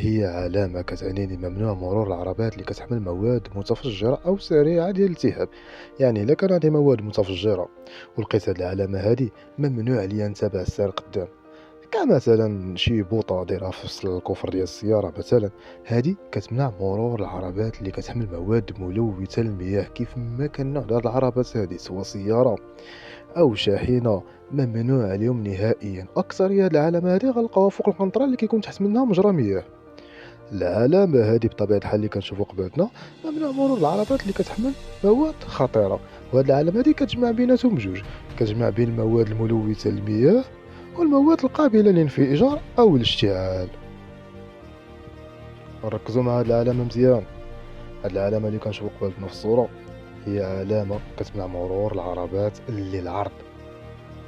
هي علامة كتعنيني ممنوع مرور العربات اللي كتحمل مواد متفجرة أو سريعة ديال الالتهاب. يعني إلا كان هذه مواد متفجرة ولقيت هذه العلامة هذه، ممنوع عليا نتابع السير قدام. كمثلا شي بوطة دايرها في وسط الكوفر ديال السيارة مثلا، هذه كتمنع مرور العربات اللي كتحمل مواد ملوثة للمياه. كيف ما كان نوع هاد العربات هذه، سواء سيارة أو شاحنة، ممنوع عليهم نهائيا. أكثر هاد العلامة هذه غنلقاوها فوق القنطرة اللي كيكون تحت منها مجرى مياه. العلامة هذه بطبيعة الحال اللي كنشوفو قبالتنا ممنوع مرور العربات اللي كتحمل مواد خطيرة. وهاد العلامة هذه كتجمع بيناتهم بجوج، كتجمع بين المواد الملوثة للمياه والمواد القابلة للانفجار أو الاشتعال. ركزوا مع هاد العلامة مزيان. هاد العلامة اللي كنشوفو قبالتنا في الصورة هي علامة كتمنع مرور العربات اللي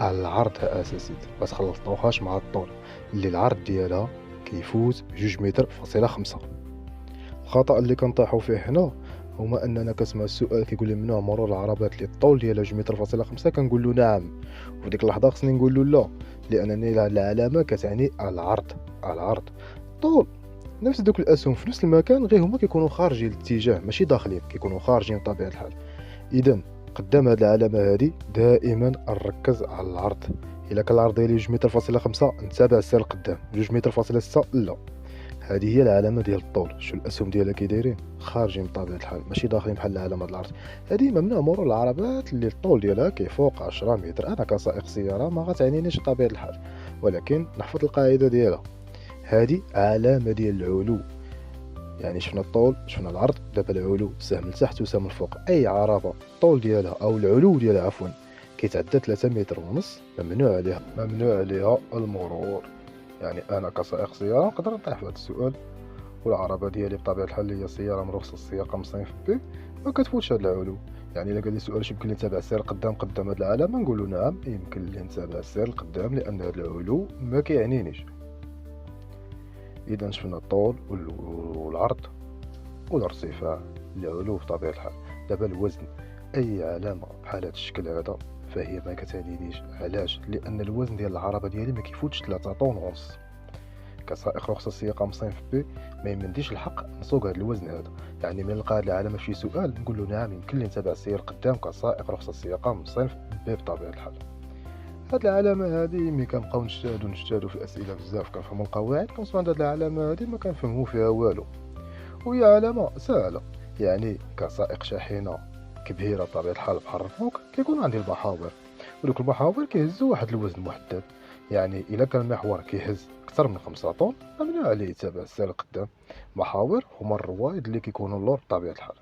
العرض أساسي، ما تخلطوهاش مع الطول، اللي العرض ديالها كيفوت 2 متر فاصلة 5. الخطأ اللي كنطيحو فيه هنا هما أننا كنسمع السؤال كيقول لي ممنوع مرور العربات اللي الطول ديالها 2 متر فاصلة 5، كنقول له نعم. وفي ديك اللحظة خصني نقول له لا، لأنني العلامة كتعني العرض. الطول نفس دوك الأسهم في نفس المكان، غير هما كيكونوا خارجين الاتجاه ماشي داخلين، كيكونوا خارجين بطبيعة الحال. إذا قدام هاد العلامة هادي دائما نركز على العرض. إلا كان العرض ديالي 2 متر فاصلة 5 نتابع السير القدام، 2 متر فاصلة 6 لا. هذه هي العلامة ديال الطول. شو الأسهم ديالها كي دايرين؟ خارجين بطبيعة الحال ماشي داخلين بحال العلامة ديال العرض. هذه ممنوع مرور العربات اللي الطول ديالها كيفوق 10 متر. أنا كسائق سيارة ما غتعنينيش بطبيعة الحال، ولكن نحفظ القاعدة ديالها. هذه علامة ديال العلو، يعني شفنا الطول شفنا العرض، دابا العلو، سهم لتحت وسهم الفوق. اي عربه الطول ديالها او العلو ديالها عفوا كيتعدى 3 متر ونص ممنوع عليها المرور. يعني انا كسائق سياره نقدر نطيح في هذا السؤال. والعربه ديالي بطبيعه الحال اللي هي سياره مرخصه السياقه مصنف بي ما كتفوتش هذا العلو. يعني الا قال لي سؤال شو يمكن لي نتابع السير قدام هذه العلامه، نقول له نعم يمكن لي نتابع السير القدام لان هذا العلو ما كيعنينيش. اذا شفنا الطول والعرض والارتفاع، العلو بطبيعة الحال. دابا الوزن، أي علامة بحال هاد الشكل هذا فهي ما كتعنينيش. علاش؟ لأن الوزن ديال العربة ديالي ما كيفوتش 3 طون ونص. كسائق رخصة السياقة مصنف بي ما يمنديش الحق نسوق هاد الوزن هذا. يعني من نلقى هاد العلامة في شي سؤال نقول له نعم يمكن لي نتابع السير قدام كسائق رخصة السياقة مصنف بي بطبيعة الحال. هاد العلامة هادي ملي كنبقاو نجتهدو في أسئلة بزاف كنفهمو القواعد، كنوصلو عند هاد العلامة هادي ما كنفهمو فيها والو، وهي علامة سهلة. يعني كسائق شاحنة كبيرة بطبيعة الحال بحال الركوك كيكون عندي المحاور، ودوك المحاور كيهزو واحد الوزن محدد. يعني إلا كان المحور كيهز أكثر من 5 طن ممنوع عليه يتابع السير القدام. محاور هما الروائد اللي كيكونوا اللور بطبيعة الحال.